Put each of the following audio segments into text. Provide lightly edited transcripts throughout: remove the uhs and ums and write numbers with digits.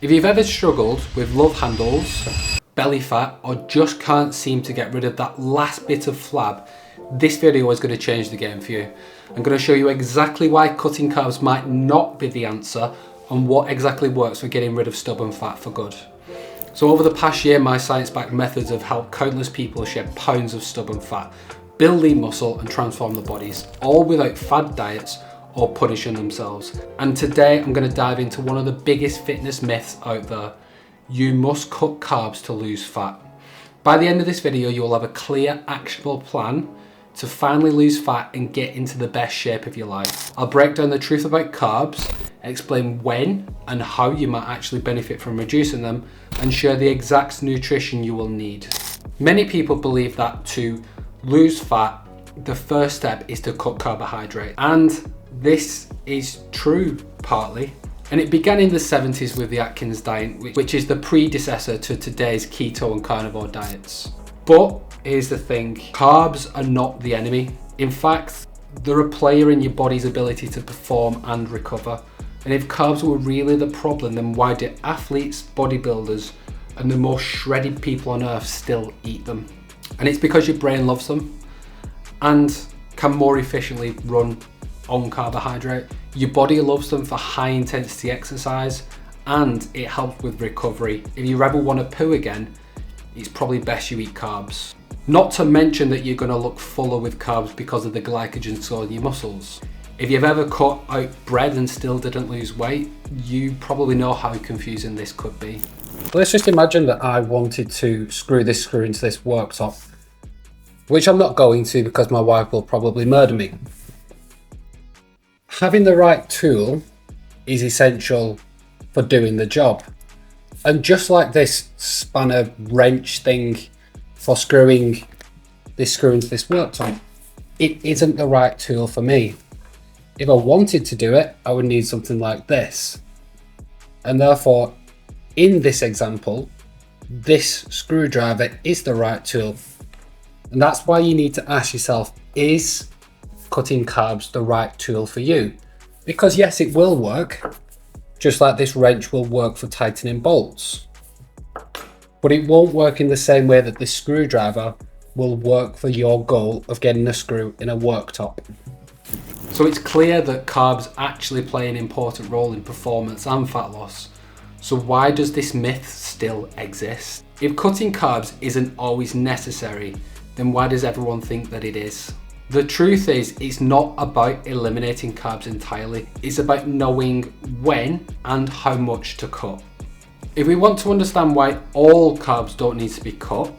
If you've ever struggled with love handles, belly fat, or just can't seem to get rid of that last bit of flab, this video is going to change the game for you. I'm going to show you exactly why cutting carbs might not be the answer and what exactly works for getting rid of stubborn fat for good. So over the past year, my science-backed methods have helped countless people shed pounds of stubborn fat, build lean muscle and transform their bodies, all without fad diets or punishing themselves. And today I'm going to dive into one of the biggest fitness myths out there. You must cut carbs to lose fat. By the end of this video, you'll have a clear, actionable plan to finally lose fat and get into the best shape of your life. I'll break down the truth about carbs, explain when and how you might actually benefit from reducing them, and share the exact nutrition you will need. Many people believe that to lose fat, the first step is to cut carbohydrate. And this is true partly. And it began in the 70s with the Atkins diet, which is the predecessor to today's keto and carnivore diets. But here's the thing, carbs are not the enemy. In fact, they're a player in your body's ability to perform and recover. And if carbs were really the problem, then why do athletes, bodybuilders, and the most shredded people on earth still eat them? And it's because your brain loves them and can more efficiently run on carbohydrate. Your body loves them for high intensity exercise and it helps with recovery. If you ever want to poo again, it's probably best you eat carbs. Not to mention that you're going to look fuller with carbs because of the glycogen stored in your muscles. If you've ever cut out bread and still didn't lose weight, you probably know how confusing this could be. Let's just imagine that I wanted to screw this screw into this worktop, which I'm not going to because my wife will probably murder me. Having the right tool is essential for doing the job. And just like this spanner wrench thing for screwing this screw into this worktop, it isn't the right tool for me. If I wanted to do it, I would need something like this. And therefore, in this example, this screwdriver is the right tool. And that's why you need to ask yourself, is cutting carbs the right tool for you? Because yes, it will work, just like this wrench will work for tightening bolts. But it won't work in the same way that this screwdriver will work for your goal of getting a screw in a worktop. So it's clear that carbs actually play an important role in performance and fat loss. So why does this myth still exist? If cutting carbs isn't always necessary, then why does everyone think that it is? The truth is, it's not about eliminating carbs entirely. It's about knowing when and how much to cut. If we want to understand why all carbs don't need to be cut,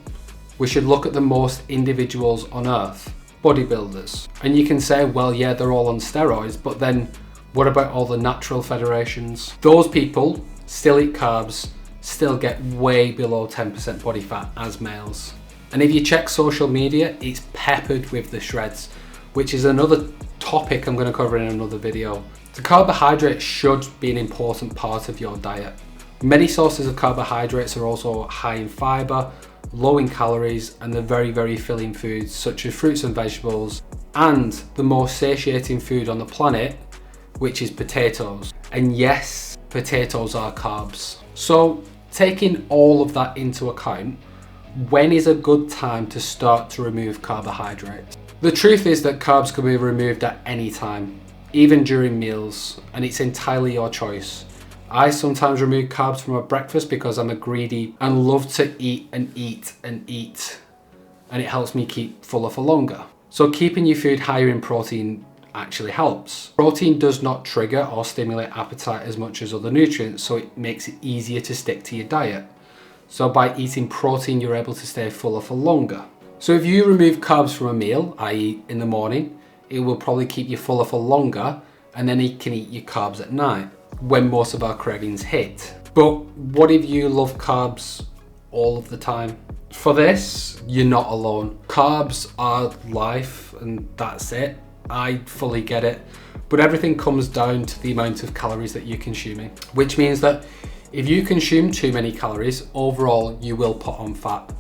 we should look at the most individuals on earth, bodybuilders. And you can say, well, yeah, they're all on steroids, but then what about all the natural federations? Those people still eat carbs, still get way below 10% body fat as males. And if you check social media, it's peppered with the shreds, which is another topic I'm going to cover in another video. The carbohydrates should be an important part of your diet. Many sources of carbohydrates are also high in fiber, low in calories, and they're very, very filling foods such as fruits and vegetables, and the most satiating food on the planet, which is potatoes. And yes, potatoes are carbs. So taking all of that into account, when is a good time to start to remove carbohydrates? The truth is that carbs can be removed at any time, even during meals, and it's entirely your choice. I sometimes remove carbs from my breakfast because I'm a greedy and love to eat and eat and eat, and it helps me keep fuller for longer. So keeping your food higher in protein actually helps. Protein does not trigger or stimulate appetite as much as other nutrients, so it makes it easier to stick to your diet. So by eating protein, you're able to stay fuller for longer. So if you remove carbs from a meal, i.e. in the morning, it will probably keep you fuller for longer, and then you can eat your carbs at night when most of our cravings hit. But what if you love carbs all of the time? For this, you're not alone. Carbs are life and that's it. I fully get it. But everything comes down to the amount of calories that you're consuming, which means that if you consume too many calories, overall you will put on fat.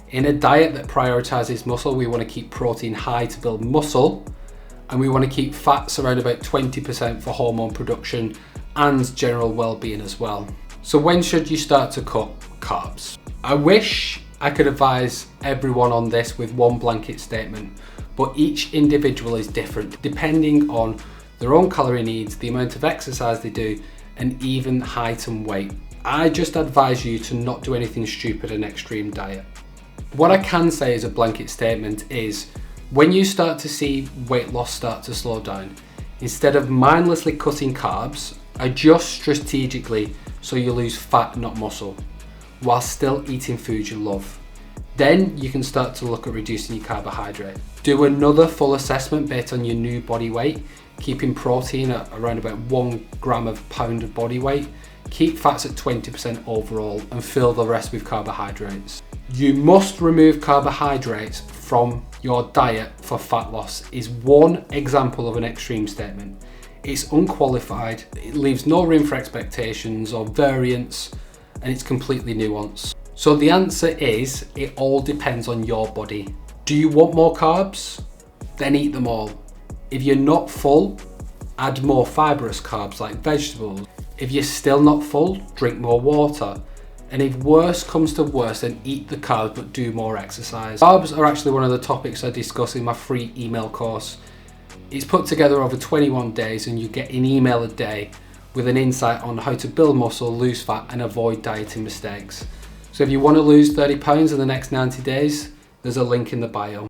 In a diet that prioritizes muscle, we want to keep protein high to build muscle, and we want to keep fats around about 20% for hormone production and general well-being as well. So when should you start to cut carbs? I wish I could advise everyone on this with one blanket statement, but each individual is different depending on their own calorie needs, the amount of exercise they do, and even height and weight. I just advise you to not do anything stupid and extreme diet. What I can say as a blanket statement is when you start to see weight loss start to slow down, instead of mindlessly cutting carbs, adjust strategically so you lose fat, not muscle, while still eating foods you love. Then you can start to look at reducing your carbohydrate. Do another full assessment based on your new body weight, keeping protein at around about 1 gram of pound of body weight, keep fats at 20% overall, and fill the rest with carbohydrates. You must remove carbohydrates from your diet for fat loss is one example of an extreme statement. It's unqualified, it leaves no room for expectations or variance, and it's completely nuanced. So the answer is, it all depends on your body. Do you want more carbs? Then eat them all. If you're not full, add more fibrous carbs like vegetables. If you're still not full, drink more water. And if worse comes to worse, then eat the carbs but do more exercise. Carbs are actually one of the topics I discuss in my free email course. It's put together over 21 days and you get an email a day with an insight on how to build muscle, lose fat and avoid dieting mistakes. So if you want to lose 30 pounds in the next 90 days, there's a link in the bio.